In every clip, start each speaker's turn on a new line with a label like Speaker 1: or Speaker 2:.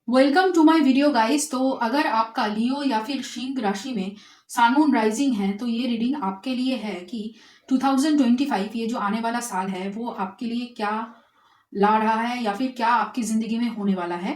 Speaker 1: Welcome to my video guys. तो अगर आपका लियो या फिर सिंह राशि में सन मून राइजिंग है तो ये रीडिंग आपके लिए है कि 2025 ये जो आने वाला साल है वो आपके लिए क्या ला रहा है या फिर क्या आपकी ज़िंदगी में होने वाला है।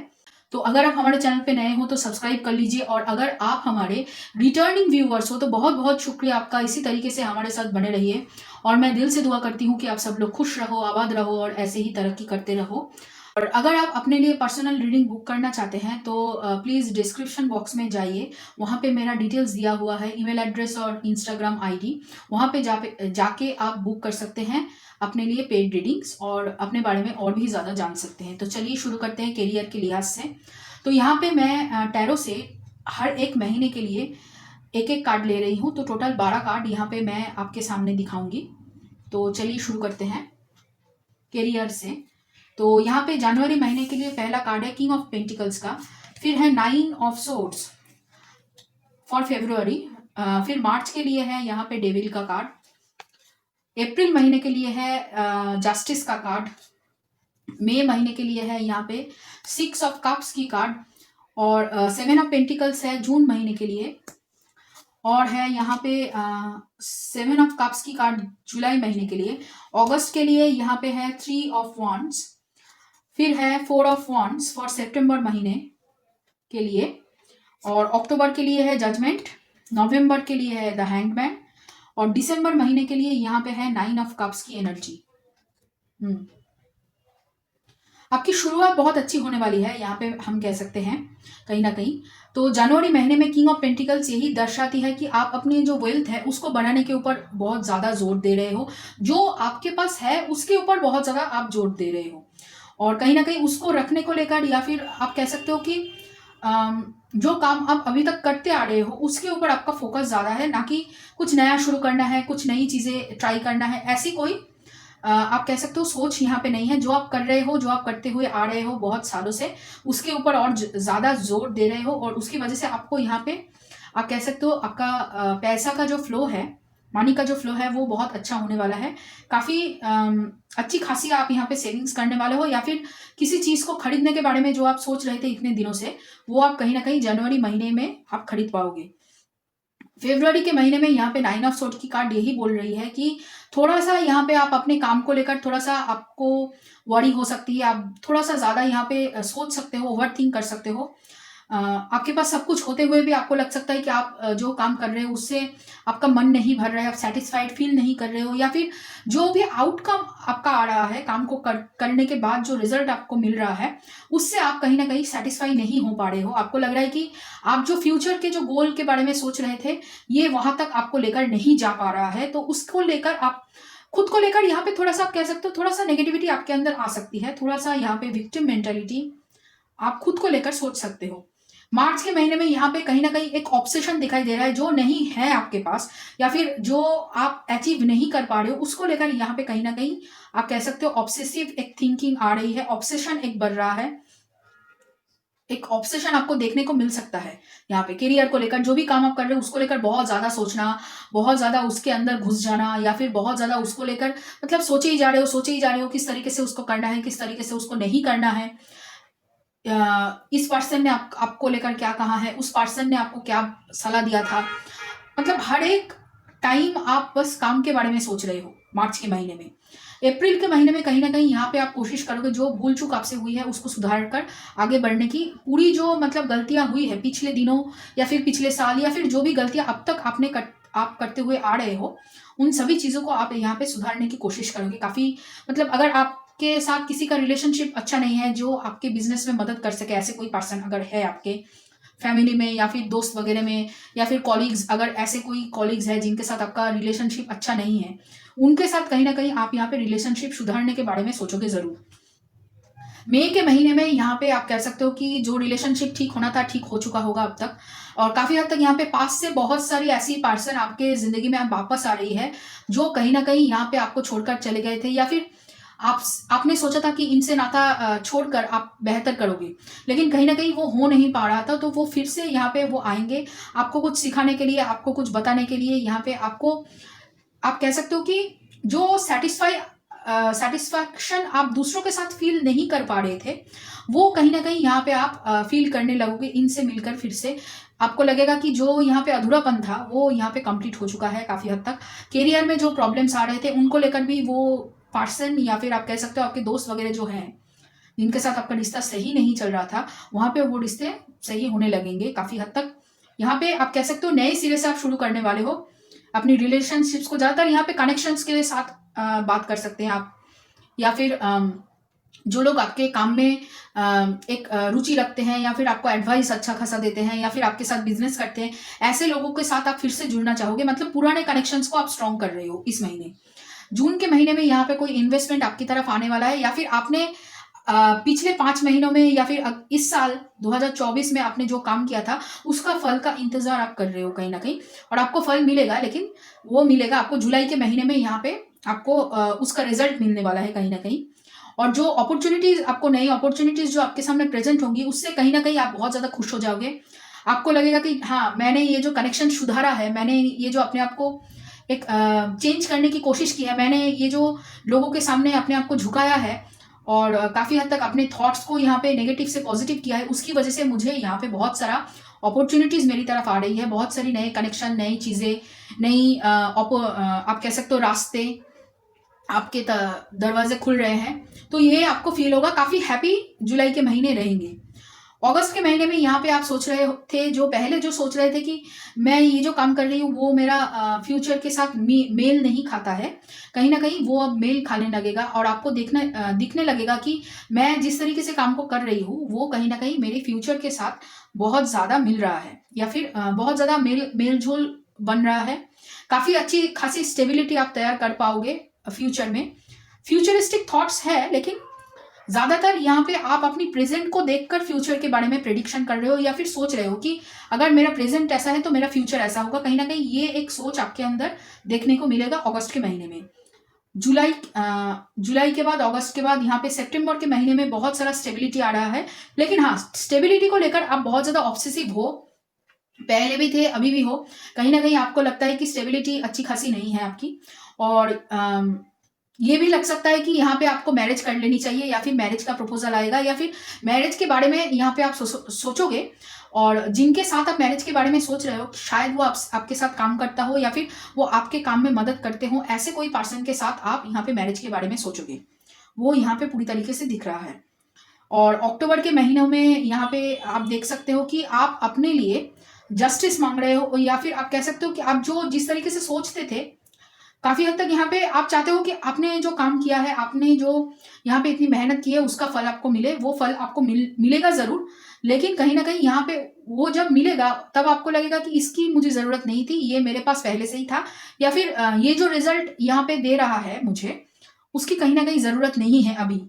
Speaker 1: तो अगर आप हमारे चैनल पे नए हो तो सब्सक्राइब कर लीजिए, और अगर आप हमारे रिटर्निंग व्यूवर्स हो तो बहुत बहुत शुक्रिया आपका। इसी तरीके से हमारे साथ बने रहिए और मैं दिल से दुआ करती हूँ कि आप सब लोग खुश रहो, आबाद रहो और ऐसे ही तरक्की करते रहो। और अगर आप अपने लिए पर्सनल रीडिंग बुक करना चाहते हैं तो प्लीज़ डिस्क्रिप्शन बॉक्स में जाइए, वहाँ पे मेरा डिटेल्स दिया हुआ है, ईमेल एड्रेस और इंस्टाग्राम आईडी। वहाँ पे जाके आप बुक कर सकते हैं अपने लिए पेड रीडिंग्स और अपने बारे में और भी ज़्यादा जान सकते हैं। तो चलिए शुरू करते हैं करियर के लिहाज से। तो यहाँ पे मैं टैरो से हर एक महीने के लिए एक एक कार्ड ले रही हूँ, तो टोटल 12 कार्ड यहाँ पे मैं आपके सामने दिखाऊंगी। तो चलिए शुरू करते हैं करियर से। तो यहाँ पे जनवरी महीने के लिए पहला कार्ड है किंग ऑफ पेंटिकल्स का, फिर है nine of swords for February, फिर मार्च के लिए है यहाँ पे डेविल का कार्ड, अप्रैल महीने के लिए है जस्टिस का कार्ड, मई महीने के लिए है यहाँ पे सिक्स ऑफ कप्स की कार्ड, और सेवन ऑफ पेंटिकल्स है जून महीने के लिए, और है यहाँ पे सेवन ऑफ कप्स की कार्ड जुलाई महीने के लिए। अगस्त के लिए यहाँ पे है थ्री ऑफ वॉन्ड्स, फिर है फोर ऑफ वॉन्ड्स फॉर सितंबर महीने के लिए, और अक्टूबर के लिए है जजमेंट, नवंबर के लिए है द हैंगमैन, और दिसंबर महीने के लिए यहाँ पे है नाइन ऑफ कप्स की एनर्जी। आपकी शुरुआत बहुत अच्छी होने वाली है यहाँ पे, हम कह सकते हैं कहीं ना कहीं। तो जनवरी महीने में किंग ऑफ पेंटिकल्स यही दर्शाती है कि आप अपनी जो वेल्थ है उसको बढ़ाने के ऊपर बहुत ज़्यादा जोर दे रहे हो, जो आपके पास है उसके ऊपर बहुत ज़्यादा आप जोर दे रहे हो, और कहीं ना कहीं उसको रखने को लेकर, या फिर आप कह सकते हो कि जो काम आप अभी तक करते आ रहे हो उसके ऊपर आपका फोकस ज़्यादा है, ना कि कुछ नया शुरू करना है, कुछ नई चीज़ें ट्राई करना है। ऐसी कोई आप कह सकते हो सोच यहाँ पे नहीं है। जो आप कर रहे हो, जो आप करते हुए आ रहे हो बहुत सालों से, उसके ऊपर और ज़्यादा जोर दे रहे हो, और उसकी वजह से आपको यहाँ पे आप कह सकते हो आपका पैसा का जो फ्लो है, मनी का जो फ्लो है वो बहुत अच्छा होने वाला है। काफ़ी अच्छी खासी आप यहाँ पे सेविंग्स करने वाले हो, या फिर किसी चीज़ को खरीदने के बारे में जो आप सोच रहे थे इतने दिनों से, वो आप कहीं ना कहीं जनवरी महीने में आप खरीद पाओगे। फेब्रुअरी के महीने में यहाँ पे नाइन ऑफ सोर्ड की कार्ड यही बोल रही है कि थोड़ा सा यहाँ पे आप अपने काम को लेकर थोड़ा सा आपको वरी हो सकती है, आप थोड़ा सा ज़्यादा यहाँ पे सोच सकते हो, ओवर थिंक कर सकते हो। आपके पास सब कुछ होते हुए भी आपको लग सकता है कि आप जो काम कर रहे हो उससे आपका मन नहीं भर रहा है, आप सेटिस्फाइड फील नहीं कर रहे हो, या फिर जो भी आउटकम आपका आ रहा है काम को करने के बाद जो रिजल्ट आपको मिल रहा है उससे आप कहीं ना कहीं सेटिस्फाई नहीं हो पा रहे हो। आपको लग रहा है कि आप जो फ्यूचर के जो गोल के बारे में सोच रहे थे ये वहां तक आपको लेकर नहीं जा पा रहा है, तो उसको लेकर आप खुद को लेकर यहाँ पे थोड़ा सा आप कह सकते हो थोड़ा सा नेगेटिविटी आपके अंदर आ सकती है, थोड़ा सा यहाँ पे विक्टिम मेंटेलिटी आप खुद को लेकर सोच सकते हो। मार्च के महीने में यहाँ पे कहीं ना कहीं एक ऑब्सेशन दिखाई दे रहा है जो नहीं है आपके पास, या फिर जो आप अचीव नहीं कर पा रहे हो उसको लेकर यहाँ पे कहीं ना कहीं आप कह सकते हो ऑब्सेसिव एक थिंकिंग आ रही है, ऑब्सेशन एक बढ़ रहा है, एक ऑब्सेशन आपको देखने को मिल सकता है। यहाँ पे करियर को लेकर जो भी काम आप कर रहे हो उसको लेकर बहुत ज्यादा सोचना, बहुत ज्यादा उसके अंदर घुस जाना, या फिर बहुत ज्यादा उसको लेकर मतलब सोचे ही जा रहे हो, सोचे ही जा रहे हो किस तरीके से उसको करना है, किस तरीके से उसको नहीं करना है। इस पर्सन ने आपको लेकर क्या कहा है, उस पर्सन ने आपको क्या सलाह दिया था, मतलब हर एक टाइम आप बस काम के बारे में सोच रहे हो मार्च के महीने में। अप्रैल के महीने में कहीं ना कहीं यहाँ पे आप कोशिश करोगे जो भूल चूक आपसे हुई है उसको सुधार कर आगे बढ़ने की, पूरी जो मतलब गलतियां हुई है पिछले दिनों या फिर पिछले साल, या फिर जो भी गलतियां अब तक आप करते हुए आ रहे हो उन सभी चीज़ों को आप यहाँ पे सुधारने की कोशिश करोगे। काफ़ी मतलब अगर आपके साथ किसी का रिलेशनशिप अच्छा नहीं है जो आपके बिजनेस में मदद कर सके, ऐसे कोई पर्सन अगर है आपके फैमिली में या फिर दोस्त वगैरह में, या फिर कॉलीग्स, अगर ऐसे कोई कॉलीग्स है जिनके साथ आपका रिलेशनशिप अच्छा नहीं है, उनके साथ कहीं ना कहीं आप यहाँ पे रिलेशनशिप सुधारने के बारे में सोचोगे जरूर। मई के महीने में यहाँ पे आप कह सकते हो कि जो रिलेशनशिप ठीक होना था ठीक हो चुका होगा अब तक, और काफी हद तक यहाँ पे पास से बहुत सारी ऐसी पर्सन आपके जिंदगी में अब वापस आ रही है जो कहीं ना कहीं यहाँ पे आपको छोड़कर चले गए थे, या फिर आपने सोचा था कि इनसे नाता छोड़कर आप बेहतर करोगे, लेकिन कहीं ना कहीं वो हो नहीं पा रहा था, तो वो फिर से यहाँ पे वो आएंगे आपको कुछ सिखाने के लिए, आपको कुछ बताने के लिए। यहाँ पे आपको आप कह सकते हो कि जो सेटिस्फैक्शन आप दूसरों के साथ फील नहीं कर पा रहे थे वो कहीं ना कहीं यहाँ पे आप फील करने लगोगे। इनसे मिलकर फिर से आपको लगेगा कि जो यहाँ पे अधूरापन था वो यहाँ पे कंप्लीट हो चुका है काफ़ी हद तक। करियर में जो प्रॉब्लम्स आ रहे थे उनको लेकर भी वो पर्सन या फिर आप कह सकते हो आपके दोस्त वगैरह जो हैं जिनके साथ आपका रिश्ता सही नहीं चल रहा था, वहाँ पे वो रिश्ते सही होने लगेंगे काफ़ी हद तक। यहाँ पे आप कह सकते हो नए सिरे से आप शुरू करने वाले हो अपनी रिलेशनशिप्स को। ज़्यादातर यहाँ पे कनेक्शंस के साथ बात कर सकते हैं आप, या फिर जो लोग आपके काम में एक रुचि रखते हैं या फिर आपको एडवाइस अच्छा खासा देते हैं या फिर आपके साथ बिजनेस करते हैं, ऐसे लोगों के साथ आप फिर से जुड़ना चाहोगे। मतलब पुराने कनेक्शंस को आप स्ट्रॉन्ग कर रहे हो इस महीने। जून के महीने में यहाँ पे कोई इन्वेस्टमेंट आपकी तरफ आने वाला है, या फिर आपने पिछले 5 महीनों में या फिर इस साल 2024 में आपने जो काम किया था उसका फल का इंतजार आप कर रहे हो कहीं ना कहीं, और आपको फल मिलेगा। लेकिन वो मिलेगा आपको जुलाई के महीने में। यहाँ पे आपको उसका रिजल्ट मिलने वाला है कहीं ना कहीं। और जो अपॉर्चुनिटीज आपको, नई अपॉर्चुनिटीज जो आपके सामने प्रेजेंट होंगी, उससे कहीं ना कहीं आप बहुत ज़्यादा खुश हो जाओगे। आपको लगेगा कि हाँ, मैंने ये जो कनेक्शन सुधारा है, मैंने ये जो अपने आप को एक चेंज करने की कोशिश की है, मैंने ये जो लोगों के सामने अपने आप को झुकाया है और काफ़ी हद तक अपने थॉट्स को यहाँ पे नेगेटिव से पॉजिटिव किया है, उसकी वजह से मुझे यहाँ पे बहुत सारा अपॉर्चुनिटीज़ मेरी तरफ आ रही है। बहुत सारी नए कनेक्शन, नई चीज़ें, नई आप कह सकते हो रास्ते, आपके दरवाजे खुल रहे हैं। तो ये आपको फील होगा, काफ़ी हैप्पी जुलाई के महीने रहेंगे। अगस्त के महीने में यहाँ पे आप सोच रहे थे, जो पहले जो सोच रहे थे कि मैं ये जो काम कर रही हूँ वो मेरा फ्यूचर के साथ मेल नहीं खाता है, कहीं ना कहीं वो अब मेल खाने लगेगा और आपको दिखने लगेगा कि मैं जिस तरीके से काम को कर रही हूँ वो कहीं ना कहीं मेरे फ्यूचर के साथ बहुत ज़्यादा मिल रहा है, या फिर बहुत ज़्यादा मेल जोल बन रहा है। काफ़ी अच्छी खासी स्टेबिलिटी आप तैयार कर पाओगे फ्यूचर में। फ्यूचरिस्टिक थॉट्स है, लेकिन ज्यादातर यहाँ पे आप अपनी प्रेजेंट को देखकर फ्यूचर के बारे में प्रेडिक्शन कर रहे हो, या फिर सोच रहे हो कि अगर मेरा प्रेजेंट ऐसा है तो मेरा फ्यूचर ऐसा होगा। कहीं ना कहीं ये एक सोच आपके अंदर देखने को मिलेगा अगस्त के महीने में। जुलाई के बाद, अगस्त के बाद यहाँ पे सितंबर के महीने में बहुत सारा स्टेबिलिटी आ रहा है। लेकिन हाँ, स्टेबिलिटी को लेकर आप बहुत ज्यादा ऑब्सेसिव हो, पहले भी थे अभी भी हो। कहीं ना कहीं आपको लगता है कि स्टेबिलिटी अच्छी खासी नहीं है आपकी, और ये भी लग सकता है कि यहाँ पे आपको मैरिज कर लेनी चाहिए, या फिर मैरिज का प्रपोजल आएगा, या फिर मैरिज के बारे में यहाँ पे आप सोचोगे। और जिनके साथ आप मैरिज के बारे में सोच रहे हो, शायद वो आपके साथ काम करता हो या फिर वो आपके काम में मदद करते हो, ऐसे कोई पर्सन के साथ आप यहाँ पे मैरिज के बारे में सोचोगे, वो यहाँ पे पूरी तरीके से दिख रहा है। और अक्टूबर के महीनों में यहाँ पे आप देख सकते हो कि आप अपने लिए जस्टिस मांग रहे हो, या फिर आप कह सकते हो कि आप जो जिस तरीके से सोचते थे, काफी हद तक यहाँ पे आप चाहते हो कि आपने जो काम किया है, आपने जो यहाँ पे इतनी मेहनत की है, उसका फल आपको मिले। वो फल आपको मिलेगा जरूर, लेकिन कहीं ना कहीं यहाँ पे वो जब मिलेगा तब आपको लगेगा कि इसकी मुझे जरूरत नहीं थी, ये मेरे पास पहले से ही था, या फिर ये जो रिजल्ट यहाँ पे दे रहा है मुझे, उसकी कहीं ना कहीं जरूरत नहीं है अभी।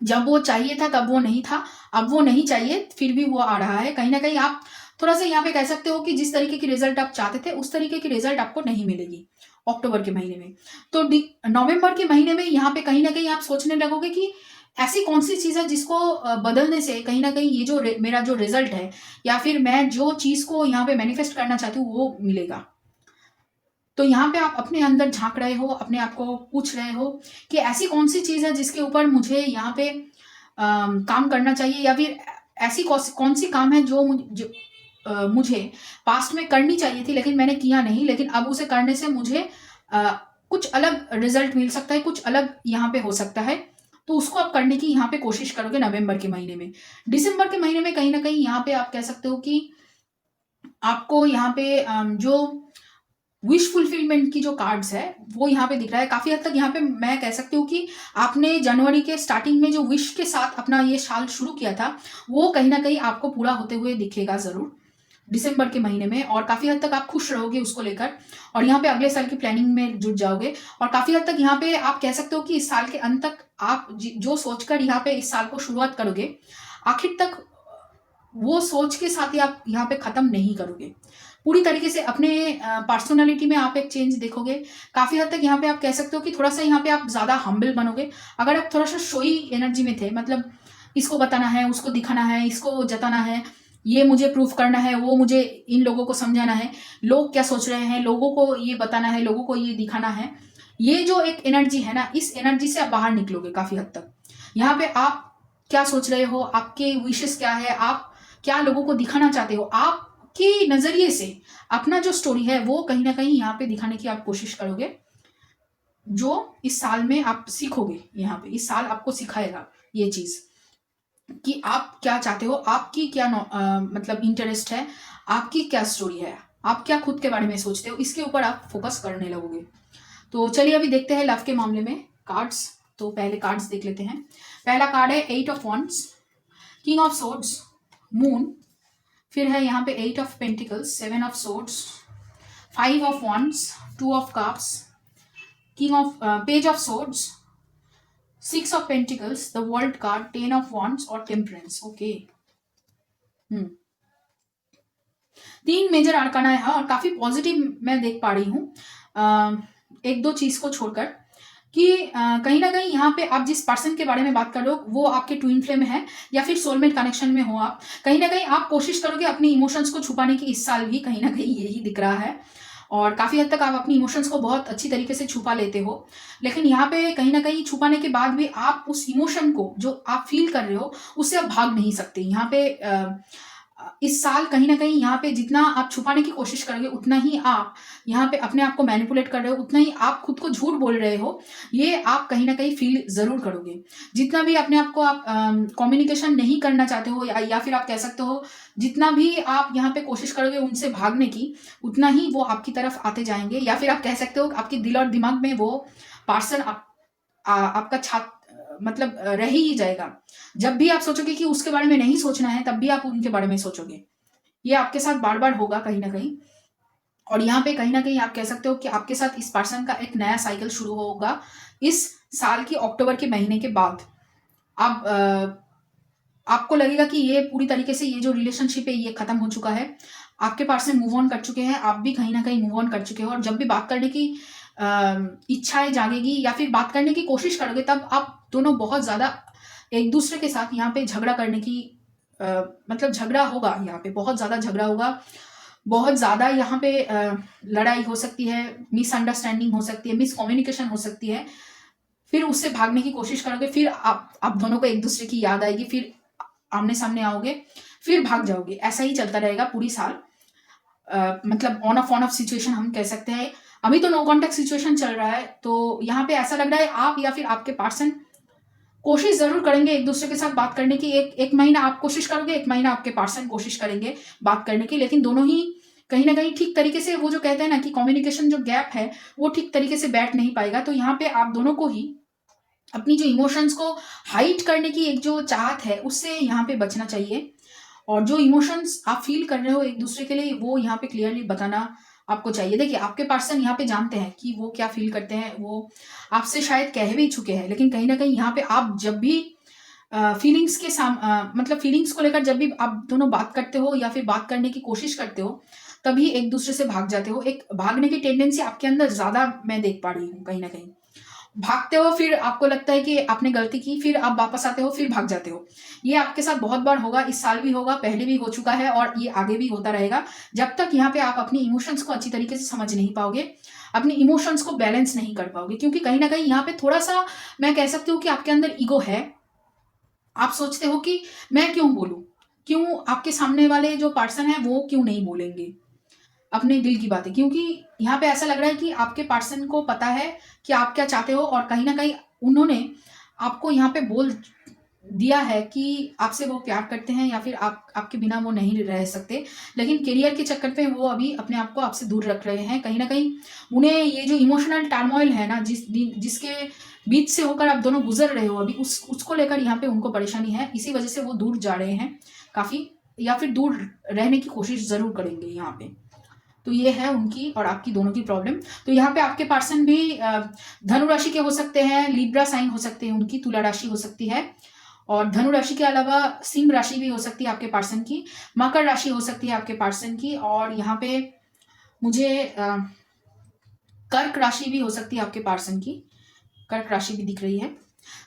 Speaker 1: जब वो चाहिए था तब वो नहीं था, अब वो नहीं चाहिए फिर भी वो आ रहा है। कहीं ना कहीं आप थोड़ा सा यहाँ पे कह सकते हो कि जिस तरीके की रिजल्ट आप चाहते थे उस तरीके की रिजल्ट आपको नहीं मिलेगी अक्टूबर के महीने में। तो नवंबर के महीने में यहाँ पे कहीं ना कहीं आप सोचने लगोगे कि ऐसी कौन सी चीज है जिसको बदलने से कहीं ना कहीं ये जो मेरा जो रिजल्ट है, या फिर मैं जो चीज को यहाँ पे मैनिफेस्ट करना चाहती हूँ वो मिलेगा। तो यहाँ पे आप अपने अंदर झांक रहे हो, अपने आप को पूछ रहे हो कि ऐसी कौन सी चीज है जिसके ऊपर मुझे यहाँ पे काम करना चाहिए, या फिर ऐसी कौन सी काम है जो मुझे पास्ट में करनी चाहिए थी लेकिन मैंने किया नहीं, लेकिन अब उसे करने से मुझे कुछ अलग रिजल्ट मिल सकता है, कुछ अलग यहाँ पे हो सकता है। तो उसको आप करने की यहाँ पे कोशिश करोगे नवंबर के महीने में। दिसंबर के महीने में कहीं ना कहीं यहाँ पे आप कह सकते हो कि आपको यहाँ पे जो विश फुलफिलमेंट की जो कार्ड्स है वो यहाँ पे दिख रहा है। काफी हद तक यहाँ पे मैं कह सकती हूँ कि आपने जनवरी के स्टार्टिंग में जो विश के साथ अपना ये साल शुरू किया था वो कहीं ना कहीं आपको पूरा होते हुए दिखेगा जरूर दिसंबर के महीने में, और काफी हद तक आप खुश रहोगे उसको लेकर, और यहाँ पे अगले साल की प्लानिंग में जुट जाओगे। और काफी हद तक यहाँ पे आप कह सकते हो कि इस साल के अंत तक आप जो सोचकर यहाँ पे इस साल को शुरुआत करोगे, आखिर तक वो सोच के साथ ही आप यहाँ पे खत्म नहीं करोगे। पूरी तरीके से अपने पर्सनालिटी में आप एक चेंज देखोगे। काफी हद तक यहाँ पे आप कह सकते हो कि थोड़ा सा यहाँ पे आप ज्यादा हम्बल बनोगे। अगर आप थोड़ा सा शोई एनर्जी में थे, मतलब इसको बताना है, उसको दिखाना है, इसको जताना है, ये मुझे प्रूफ करना है, वो मुझे इन लोगों को समझाना है, लोग क्या सोच रहे हैं, लोगों को ये बताना है, लोगों को ये दिखाना है, ये जो एक एनर्जी है ना, इस एनर्जी से आप बाहर निकलोगे काफी हद तक। यहाँ पे आप क्या सोच रहे हो, आपके विशेस क्या है, आप क्या लोगों को दिखाना चाहते हो, आपके नजरिए से अपना जो स्टोरी है वो कहीं ना कहीं यहाँ पे दिखाने की आप कोशिश करोगे, जो इस साल में आप सीखोगे। यहाँ पे इस साल आपको सिखाएगा ये चीज कि आप क्या चाहते हो, आपकी क्या मतलब इंटरेस्ट है, आपकी क्या स्टोरी है, आप क्या खुद के बारे में सोचते हो, इसके ऊपर आप फोकस करने लगोगे। तो चलिए अभी देखते हैं लव के मामले में कार्ड्स। तो पहले कार्ड्स देख लेते हैं। पहला कार्ड है 8 of wands, king of swords, moon, फिर है यहाँ पे 8 of pentacles, 7 of swords, 5 of wands, 2 of cups, king of page of swords, 6 of pentacles, the world card, 10 of wands और टेम्परेंस। ओके, 3 मेजर आर्काना है और काफी पॉजिटिव मैं देख पा रही हूँ एक दो चीज को छोड़कर, कि कहीं ना कहीं यहाँ पे आप जिस पर्सन के बारे में बात कर रहे हो वो आपके ट्विन फ्लेम है या फिर सोलमेट कनेक्शन में हो आप, कहीं ना कहीं आप कोशिश करोगे अपनी इमोशंस को छुपाने की। इस साल भी कहीं ना कहीं यही दिख रहा है और काफी हद तक आप अपनी इमोशंस को बहुत अच्छी तरीके से छुपा लेते हो, लेकिन यहाँ पे कहीं ना कहीं छुपाने के बाद भी आप उस इमोशन को जो आप फील कर रहे हो उससे आप भाग नहीं सकते। यहाँ पे इस साल कहीं ना कहीं यहाँ पे जितना आप छुपाने की कोशिश करोगे उतना ही आप यहाँ पे अपने आप को मैनिपुलेट कर रहे हो, उतना ही आप खुद को झूठ बोल रहे हो, ये आप कहीं ना कहीं फील जरूर करोगे। जितना भी अपने आप को आप कम्युनिकेशन नहीं करना चाहते हो या फिर आप कह सकते हो जितना भी आप यहाँ पे कोशिश करोगे उनसे भागने की, उतना ही वो आपकी तरफ आते जाएंगे, या फिर आप कह सकते हो आपके दिल और दिमाग में वो पार्सन आपका छात्र मतलब रह ही जाएगा। जब भी आप सोचोगे कि उसके बारे में नहीं सोचना है तब भी आप उनके बारे में सोचोगे। ये आपके साथ बार बार होगा कहीं ना कहीं, और यहाँ पे कहीं ना कहीं आप कह सकते हो कि आपके साथ इस पर्सन का एक नया साइकिल शुरू होगा इस साल के अक्टूबर के महीने के बाद। आप आपको लगेगा कि ये पूरी तरीके से ये जो रिलेशनशिप है ये खत्म हो चुका है, आपके पर्सन मूव ऑन कर चुके हैं, आप भी कहीं ना कहीं मूव ऑन कर चुके हो, और जब भी बात करने की इच्छाएं जागेगी या फिर बात करने की कोशिश करोगे तब आप दोनों बहुत ज्यादा एक दूसरे के साथ यहाँ पे झगड़ा करने की मतलब झगड़ा होगा, यहाँ पे बहुत ज्यादा झगड़ा होगा, बहुत ज्यादा यहाँ पे लड़ाई हो सकती है, मिसअंडरस्टैंडिंग हो सकती है, मिसकम्युनिकेशन हो सकती है, फिर उससे भागने की कोशिश करोगे, फिर आप दोनों को एक दूसरे की याद आएगी, फिर आमने सामने आओगे, फिर भाग जाओगे। ऐसा ही चलता रहेगा पूरी साल। मतलब ऑन ऑफ सिचुएशन हम कह सकते हैं। अभी तो नो कॉन्टेक्ट सिचुएशन चल रहा है, तो यहाँ पे ऐसा लग रहा है आप या फिर आपके पार्सन कोशिश जरूर करेंगे एक दूसरे के साथ बात करने की। एक महीना आप कोशिश करोगे, एक महीना आपके पार्सन कोशिश करेंगे बात करने की, लेकिन दोनों ही कहीं ना कहीं ठीक तरीके से, वो जो कहते हैं ना कि कम्युनिकेशन जो गैप है वो ठीक तरीके से बैठ नहीं पाएगा। तो यहाँ पे आप दोनों को ही अपनी जो इमोशंस को हाइड करने की एक जो चाहत है उससे यहाँ पे बचना चाहिए, और जो इमोशंस आप फील कर रहे हो एक दूसरे के लिए वो यहाँ पे क्लियरली बताना आपको चाहिए। देखिए आपके पर्सन यहाँ पे जानते हैं कि वो क्या फील करते हैं, वो आपसे शायद कह भी चुके हैं, लेकिन कहीं ना कहीं यहाँ पे आप जब भी फीलिंग्स के मतलब फीलिंग्स को लेकर जब भी आप दोनों बात करते हो या फिर बात करने की कोशिश करते हो तभी एक दूसरे से भाग जाते हो। एक भागने की टेंडेंसी आपके अंदर ज्यादा मैं देख पा रही हूँ, कहीं ना कहीं भागते हो, फिर आपको लगता है कि आपने गलती की, फिर आप वापस आते हो, फिर भाग जाते हो। ये आपके साथ बहुत बार होगा, इस साल भी होगा, पहले भी हो चुका है और ये आगे भी होता रहेगा जब तक यहाँ पे आप अपनी इमोशंस को अच्छी तरीके से समझ नहीं पाओगे, अपनी इमोशंस को बैलेंस नहीं कर पाओगे। क्योंकि कहीं ना कहीं यहाँ पे थोड़ा सा मैं कह सकती हूँ कि आपके अंदर ईगो है। आप सोचते हो कि मैं क्यों बोलूं, क्यों आपके सामने वाले जो पर्सन है वो क्यों नहीं बोलेंगे अपने दिल की बातें, क्योंकि यहाँ पे ऐसा लग रहा है कि आपके पर्सन को पता है कि आप क्या चाहते हो, और कहीं ना कहीं उन्होंने आपको यहाँ पे बोल दिया है कि आपसे वो प्यार करते हैं या फिर आपके बिना वो नहीं रह सकते, लेकिन करियर के चक्कर पे वो अभी अपने आप को आपसे दूर रख रहे हैं। कहीं ना कहीं उन्हें ये जो इमोशनल टर्मोइल है ना जिसके बीच से होकर आप दोनों गुजर रहे हो अभी, उसको लेकर यहाँ पे उनको परेशानी है, इसी वजह से वो दूर जा रहे हैं काफी, या फिर दूर रहने की कोशिश जरूर करेंगे यहाँ पे। तो ये है उनकी और आपकी दोनों की प्रॉब्लम। तो यहाँ पे आपके पर्सन भी धनु राशि के हो सकते हैं, लिब्रा साइन हो सकते हैं उनकी, तुला राशि हो सकती है, और धनु राशि के अलावा सिंह राशि भी हो सकती है आपके पर्सन की, मकर राशि हो सकती है आपके पर्सन की, और यहाँ पे मुझे कर्क राशि भी हो सकती है आपके पर्सन की, कर्क राशि भी दिख रही है।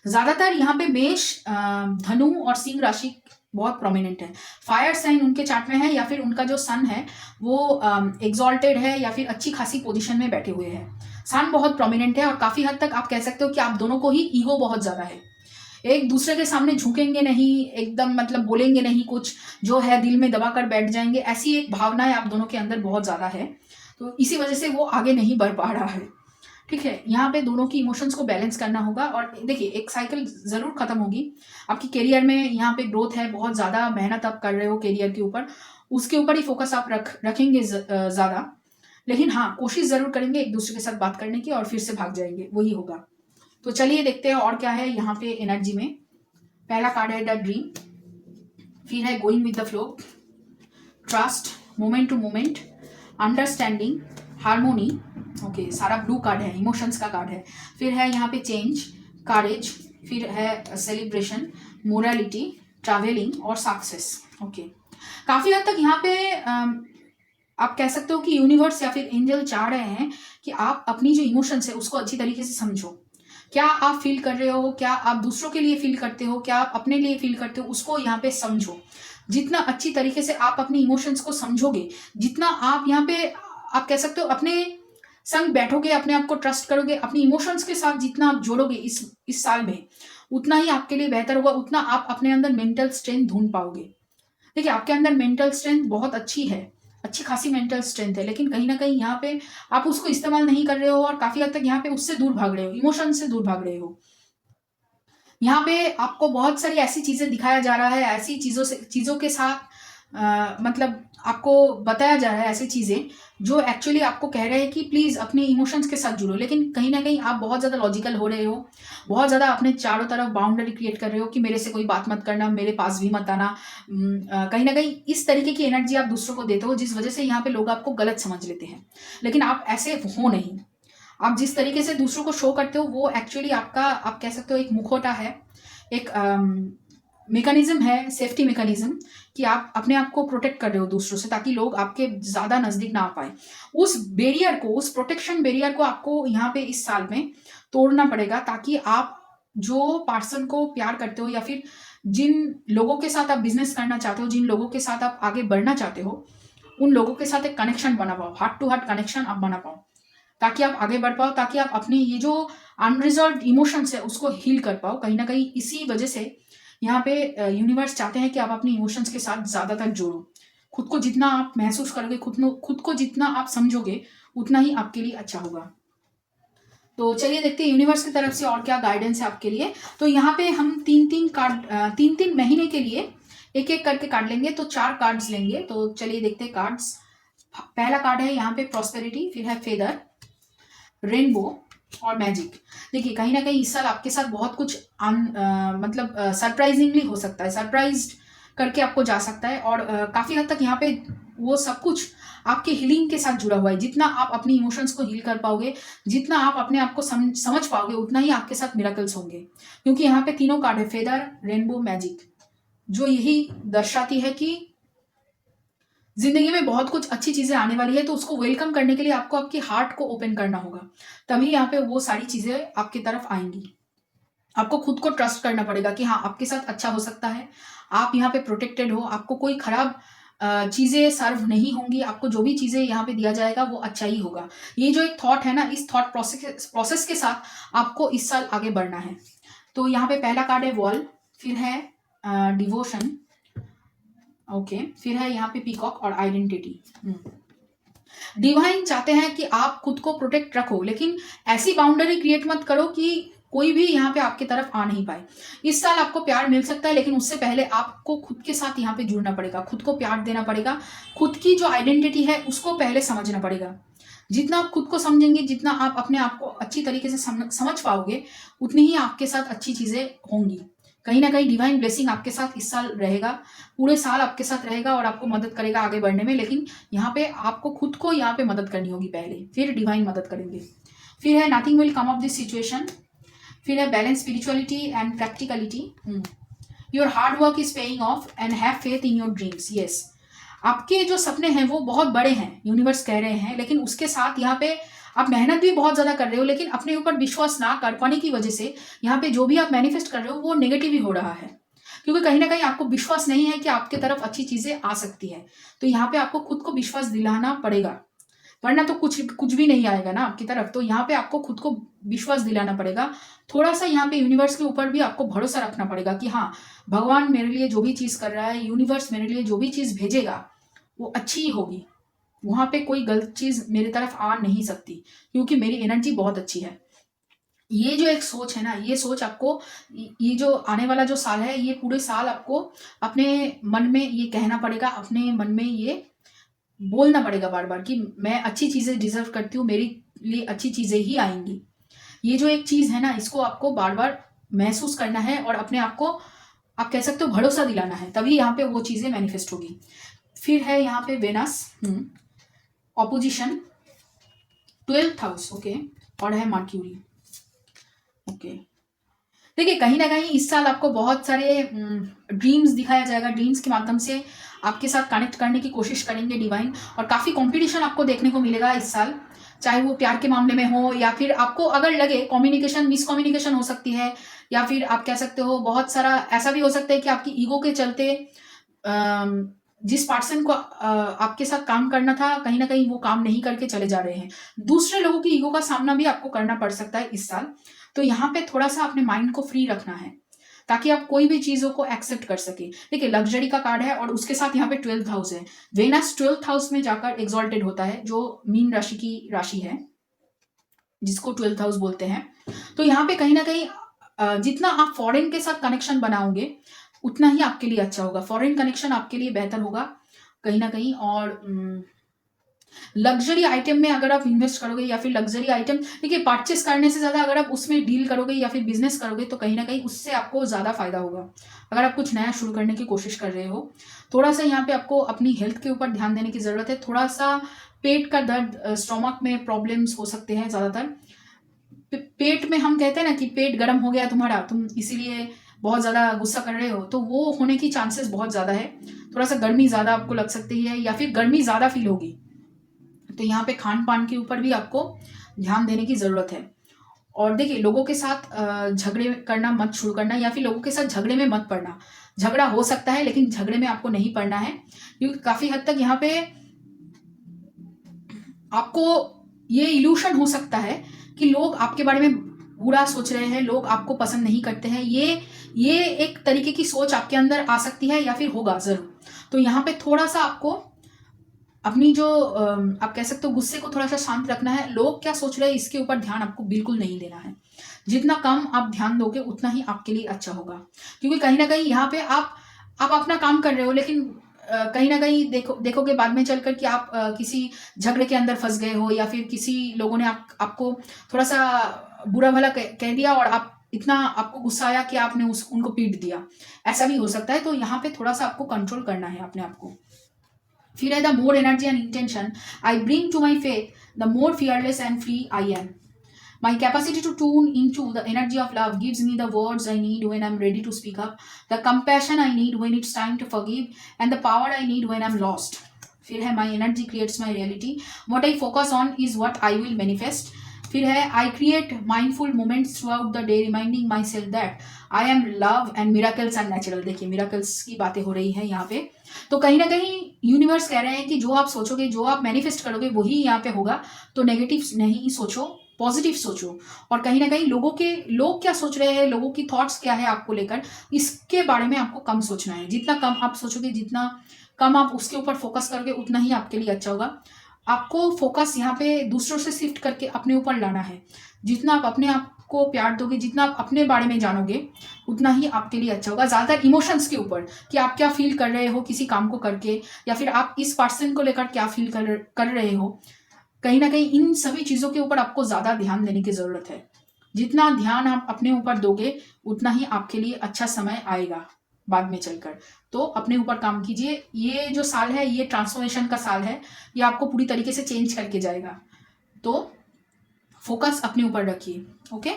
Speaker 1: ज्यादातर यहाँ पे मेष, धनु और सिंह राशि बहुत प्रोमिनेंट है। फायर साइन उनके चार्ट में है, या फिर उनका जो सन है वो एग्जॉल्टेड है या फिर अच्छी खासी पोजीशन में बैठे हुए हैं। सन बहुत प्रोमिनेंट है और काफी हद तक आप कह सकते हो कि आप दोनों को ही ईगो बहुत ज्यादा है। एक दूसरे के सामने झुकेंगे नहीं, एकदम मतलब बोलेंगे नहीं कुछ, जो है दिल में दबा कर बैठ जाएंगे, ऐसी एक भावनाएं आप दोनों के अंदर बहुत ज़्यादा है। तो इसी वजह से वो आगे नहीं बढ़ पा रहा है। ठीक है, यहाँ पे दोनों की इमोशंस को बैलेंस करना होगा। और देखिए एक साइकिल ज़रूर खत्म होगी आपकी करियर में। यहाँ पे ग्रोथ है, बहुत ज़्यादा मेहनत आप कर रहे हो करियर के ऊपर, उसके ऊपर ही फोकस आप रखेंगे ज़्यादा। लेकिन हाँ, कोशिश ज़रूर करेंगे एक दूसरे के साथ बात करने की, और फिर से भाग जाएंगे, वही होगा। तो चलिए देखते हैं और क्या है यहाँ पे एनर्जी में। पहला कार्ड है द ड्रीम, फिर है going with the flow, trust, moment to moment, understanding, harmony. Okay, सारा ब्लू कार्ड है, इमोशंस का कार्ड है। फिर है यहाँ पे चेंज, करेज, फिर है सेलिब्रेशन, मोरालिटी, ट्रैवलिंग और सक्सेस। ओके, काफ़ी हद तक यहाँ पे आप कह सकते हो कि यूनिवर्स या फिर एंजल चाह रहे हैं कि आप अपनी जो इमोशंस है उसको अच्छी तरीके से समझो। क्या आप फील कर रहे हो, क्या आप दूसरों के लिए फील करते हो, क्या आप अपने लिए फील करते हो, उसको यहाँ पे समझो। जितना अच्छी तरीके से आप अपनी इमोशंस को समझोगे, जितना आप यहाँ पे आप कह सकते हो अपने संग बैठोगे, अपने आप को ट्रस्ट करोगे, अपनी इमोशंस के साथ जितना आप जोड़ोगे इस साल में, उतना ही आपके लिए बेहतर होगा, उतना आप अपने अंदर मेंटल स्ट्रेंथ ढूंढ पाओगे। देखिए आपके अंदर मेंटल स्ट्रेंथ बहुत अच्छी है, अच्छी खासी मेंटल स्ट्रेंथ है, लेकिन कहीं ना कहीं यहाँ पे आप उसको इस्तेमाल नहीं कर रहे हो, और काफी हद तक यहाँ पे उससे दूर भाग रहे हो, इमोशन से दूर भाग रहे हो। यहाँ पे आपको बहुत सारी ऐसी चीजें दिखाया जा रहा है, ऐसी चीजों के साथ मतलब आपको बताया जा रहा है ऐसी चीजें जो एक्चुअली आपको कह रहे हैं कि प्लीज अपने इमोशंस के साथ जुड़ो। लेकिन कहीं ना कहीं आप बहुत ज्यादा लॉजिकल हो रहे हो, बहुत ज्यादा अपने चारों तरफ बाउंड्री क्रिएट कर रहे हो कि मेरे से कोई बात मत करना, मेरे पास भी मत आना। कहीं ना कहीं इस तरीके की एनर्जी आप दूसरों को देते हो, जिस वजह से यहाँ पे लोग आपको गलत समझ लेते हैं। लेकिन आप ऐसे हो नहीं, आप जिस तरीके से दूसरों को शो करते हो वो एक्चुअली आपका, आप कह सकते हो एक मुखौटा है, एक मैकेनिज्म है, सेफ्टी मैकेनिज्म, कि आप अपने आप को प्रोटेक्ट कर रहे हो दूसरों से, ताकि लोग आपके ज्यादा नजदीक ना आ पाए। उस बैरियर को, उस प्रोटेक्शन बैरियर को आपको यहाँ पे इस साल में तोड़ना पड़ेगा, ताकि आप जो पर्सन को प्यार करते हो या फिर जिन लोगों के साथ आप बिजनेस करना चाहते हो, जिन लोगों के साथ आप आगे बढ़ना चाहते हो, उन लोगों के साथ एक कनेक्शन बना पाओ, हार्ट टू हार्ट कनेक्शन आप बना पाओ, ताकि आप आगे बढ़ पाओ, ताकि आप अपने ये जो अनरिजॉल्व इमोशंस है उसको हील कर पाओ। कहीं ना कहीं इसी वजह से यहाँ पे यूनिवर्स चाहते हैं कि आप अपनी इमोशंस के साथ ज्यादातर जोड़ो। खुद को जितना आप महसूस करोगे, खुद को जितना आप समझोगे, उतना ही आपके लिए अच्छा होगा। तो चलिए देखते हैं यूनिवर्स की तरफ से और क्या गाइडेंस है आपके लिए। तो यहाँ पे हम तीन तीन महीने के लिए एक एक करके कार्ड लेंगे, तो 4 कार्ड्स लेंगे। तो चलिए देखते हैं कार्ड्स। पहला कार्ड है यहाँ पे प्रॉस्पेरिटी, फिर है फेदर, रेनबो और मैजिक। देखिए कहीं ना कहीं इस साल आपके साथ बहुत कुछ मतलब सरप्राइजिंगली हो सकता है, सरप्राइज करके आपको जा सकता है। और काफी हद तक यहाँ पे वो सब कुछ आपके हीलिंग के साथ जुड़ा हुआ है। जितना आप अपनी इमोशंस को हील कर पाओगे, जितना आप अपने आप को समझ पाओगे, उतना ही आपके साथ मिरेकल्स होंगे। क्योंकि यहाँ पे तीनों कार्ड है, फेदर, रेनबो, मैजिक, जो यही दर्शाती है कि जिंदगी में बहुत कुछ अच्छी चीजें आने वाली है। तो उसको वेलकम करने के लिए आपको आपके हार्ट को ओपन करना होगा, तभी यहाँ पे वो सारी चीजें आपकी तरफ आएंगी। आपको खुद को ट्रस्ट करना पड़ेगा कि हाँ आपके साथ अच्छा हो सकता है, आप यहाँ पे प्रोटेक्टेड हो, आपको कोई खराब चीजें सर्व नहीं होंगी, आपको जो भी चीजें यहाँ पे दिया जाएगा वो अच्छा ही होगा। ये जो एक थॉट है ना, इस थॉट प्रोसेस के साथ आपको इस साल आगे बढ़ना है। तो यहाँ पे पहला कार्ड है वॉल, फिर है डिवोशन, ओके, फिर है यहाँ पे पीकॉक और आइडेंटिटी। डिवाइन चाहते हैं कि आप खुद को प्रोटेक्ट रखो, लेकिन ऐसी बाउंड्री क्रिएट मत करो कि कोई भी यहाँ पे आपकी तरफ आ नहीं पाए। इस साल आपको प्यार मिल सकता है, लेकिन उससे पहले आपको खुद के साथ यहाँ पे जुड़ना पड़ेगा, खुद को प्यार देना पड़ेगा, खुद की जो आइडेंटिटी है उसको पहले समझना पड़ेगा। जितना आप खुद को समझेंगे, जितना आप अपने आप को अच्छी तरीके से समझ पाओगे, उतनी ही आपके साथ अच्छी चीजें होंगी। कहीं ना कहीं डिवाइन ब्लेसिंग आपके साथ इस साल रहेगा, पूरे साल आपके साथ रहेगा और आपको मदद करेगा आगे बढ़ने में। लेकिन यहाँ पे आपको खुद को यहाँ पे मदद करनी होगी पहले, फिर डिवाइन मदद करेंगे। फिर है nothing will come of this situation, फिर है balance spirituality and practicality, your hard work is paying off and have faith in your dreams. Yes, आपके जो सपने हैं वो बहुत बड़े हैं, यूनिवर्स कह रहे हैं, लेकिन उसके साथ यहाँ पे आप मेहनत भी बहुत ज्यादा कर रहे हो, लेकिन अपने ऊपर विश्वास ना कर पाने की वजह से यहाँ पे जो भी आप मैनिफेस्ट कर रहे हो वो नेगेटिव ही हो रहा है। क्योंकि कहीं ना कहीं आपको विश्वास नहीं है कि आपके तरफ अच्छी चीजें आ सकती है। तो यहाँ पे आपको खुद को विश्वास दिलाना पड़ेगा वरना तो कुछ भी नहीं आएगा ना आपकी तरफ। तो यहाँ पे आपको खुद को विश्वास दिलाना पड़ेगा, थोड़ा सा यहाँ पे यूनिवर्स के ऊपर भी आपको भरोसा रखना पड़ेगा कि हाँ, भगवान मेरे लिए जो भी चीज़ कर रहा है, यूनिवर्स मेरे लिए जो भी चीज़ भेजेगा वो अच्छी ही होगी, वहाँ पे कोई गलत चीज़ मेरी तरफ आ नहीं सकती, क्योंकि मेरी एनर्जी बहुत अच्छी है। ये जो एक सोच है ना, ये सोच आपको, ये जो आने वाला जो साल है, ये पूरे साल आपको अपने मन में ये कहना पड़ेगा, अपने मन में ये बोलना पड़ेगा बार बार कि मैं अच्छी चीज़ें डिजर्व करती हूँ, मेरे लिए अच्छी चीज़ें ही आएंगी। ये जो एक चीज़ है ना, इसको आपको बार बार महसूस करना है और अपने आप को, आप कह सकते हो, भरोसा दिलाना है, तभी यहाँ पे वो चीज़ें मैनिफेस्ट होगी। फिर है यहाँ पे Venus opposition 12th house, okay, और है मर्क्यूरी, ओके। देखिए कहीं ना कहीं इस साल आपको बहुत सारे ड्रीम्स दिखाया जाएगा, ड्रीम्स के माध्यम से आपके साथ कनेक्ट करने की कोशिश करेंगे डिवाइन, और काफ़ी कंपटीशन आपको देखने को मिलेगा इस साल, चाहे वो प्यार के मामले में हो या फिर आपको अगर लगे कम्युनिकेशन मिसकम्युनिकेशन हो सकती है, या फिर आप कह सकते हो बहुत सारा ऐसा भी हो सकता है कि आपकी ईगो के चलते जिस पर्सन को आपके साथ काम करना था, कहीं ना कहीं वो काम नहीं करके चले जा रहे हैं। दूसरे लोगों की ईगो का सामना भी आपको करना पड़ सकता है इस साल। तो यहाँ पे थोड़ा सा अपने माइंड को फ्री रखना है ताकि आप कोई भी चीज़ों को एक्सेप्ट कर सके। देखिए लग्जरी का कार्ड है और उसके साथ यहाँ पे 12th हाउस है। वेनस 12th हाउस में जाकर एक्सॉल्टेड होता है, जो मीन राशि की राशि है, जिसको 12th हाउस बोलते हैं। तो यहाँ पे कहीं ना कहीं जितना आप फॉरेन के साथ कनेक्शन बनाओगे उतना ही आपके लिए अच्छा होगा, फॉरेन कनेक्शन आपके लिए बेहतर होगा कहीं ना कहीं। और लग्जरी आइटम में अगर आप इन्वेस्ट करोगे या फिर लग्जरी आइटम, देखिए परचेस करने से ज़्यादा अगर आप उसमें डील करोगे या फिर बिजनेस करोगे तो कहीं ना कहीं उससे आपको ज़्यादा फायदा होगा। अगर आप कुछ नया शुरू करने की कोशिश कर रहे हो, थोड़ा सा यहाँ पे आपको अपनी हेल्थ के ऊपर ध्यान देने की ज़रूरत है। थोड़ा सा पेट का दर्द, स्टोमक में प्रॉब्लम्स हो सकते हैं ज़्यादातर। पेट में हम कहते हैं ना कि पेट गर्म हो गया तुम्हारा, तुम इसीलिए बहुत ज़्यादा गुस्सा कर रहे हो, तो वो होने की चांसेस बहुत ज़्यादा है। थोड़ा सा गर्मी ज़्यादा आपको लग सकती है या फिर गर्मी ज़्यादा फील होगी। तो यहाँ पे खान पान के ऊपर भी आपको ध्यान देने की ज़रूरत है। और देखिए लोगों के साथ झगड़े करना मत शुरू करना, या फिर लोगों के साथ झगड़े में मत पड़ना। झगड़ा हो सकता है लेकिन झगड़े में आपको नहीं पड़ना है, क्योंकि काफ़ी हद तक यहाँ पे आपको ये इल्यूशन हो सकता है कि लोग आपके बारे में बुरा सोच रहे हैं, लोग आपको पसंद नहीं करते हैं। ये एक तरीके की सोच आपके अंदर आ सकती है या फिर होगा ज़रूर। तो यहाँ पे थोड़ा सा आपको अपनी जो आप कह सकते हो गुस्से को थोड़ा सा शांत रखना है। लोग क्या सोच रहे हैं इसके ऊपर ध्यान आपको बिल्कुल नहीं देना है। जितना कम आप ध्यान दोगे उतना ही आपके लिए अच्छा होगा, क्योंकि कहीं ना कहीं यहाँ पे आप अपना काम कर रहे हो, लेकिन कहीं ना कहीं देखोगे बाद में चलकर कि आप किसी झगड़े के अंदर फंस गए हो, या फिर किसी लोगों ने आपको थोड़ा सा बुरा भला कह दिया और आप इतना आपको गुस्सा आया कि आपने उनको पीट दिया, ऐसा भी हो सकता है। तो यहाँ पे थोड़ा सा आपको कंट्रोल करना है अपने आप को। फिर है the more energy and intention I bring to my faith the more fearless and free I am. My capacity to tune into the energy of love gives me the words I need when I'm ready to speak up, the compassion I need when it's time to forgive, and the power I need when I'm lost. फिर है my energy creates my reality. What I focus on is what I will manifest. फिर है I create mindful moments throughout the day, reminding myself that I am love and miracles are natural. देखिए miracles की बातें हो रही है यहाँ पे। तो कहीं ना कहीं यूनिवर्स कह रहे हैं कि जो आप सोचोगे, जो आप मैनिफेस्ट करोगे वही यहाँ पे होगा। तो नेगेटिव नहीं सोचो, पॉजिटिव सोचो। और कहीं ना कहीं लोग क्या सोच रहे हैं, लोगों की थॉट्स क्या है आपको लेकर, इसके बारे में आपको कम सोचना है। जितना कम आप सोचोगे, जितना कम आप उसके ऊपर फोकस करोगे, उतना ही आपके लिए अच्छा होगा। आपको फोकस यहाँ पे दूसरों से शिफ्ट करके अपने ऊपर लाना है। जितना आप अपने आप को प्यार दोगे, जितना आप अपने बारे में जानोगे, उतना ही आपके लिए अच्छा होगा। ज़्यादातर इमोशंस के ऊपर कि आप क्या फील कर रहे हो किसी काम को करके, या फिर आप इस पर्सन को लेकर क्या फील कर रहे हो, कहीं ना कहीं इन सभी चीज़ों के ऊपर आपको ज़्यादा ध्यान देने की ज़रूरत है। जितना ध्यान आप अपने ऊपर दोगे उतना ही आपके लिए अच्छा समय आएगा बाद में चलकर। तो अपने ऊपर काम कीजिए। ये जो साल है ये ट्रांसफॉर्मेशन का साल है, ये आपको पूरी तरीके से चेंज करके जाएगा। तो फोकस अपने ऊपर रखिए, ओके।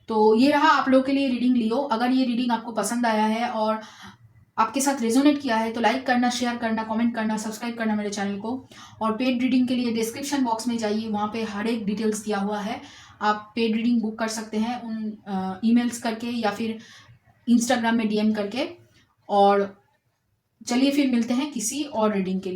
Speaker 1: तो ये रहा आप लोगों के लिए रीडिंग लियो। अगर ये रीडिंग आपको पसंद आया है और आपके साथ रेजोनेट किया है तो लाइक करना, शेयर करना, कमेंट करना, सब्सक्राइब करना मेरे चैनल को। और पेड रीडिंग के लिए डिस्क्रिप्शन बॉक्स में जाइए, वहाँ पे हर एक डिटेल्स दिया हुआ है। आप पेड रीडिंग बुक कर सकते हैं उन ईमेल्स करके या फिर इंस्टाग्राम में DM करके। और चलिए फिर मिलते हैं किसी और रीडिंग के लिए।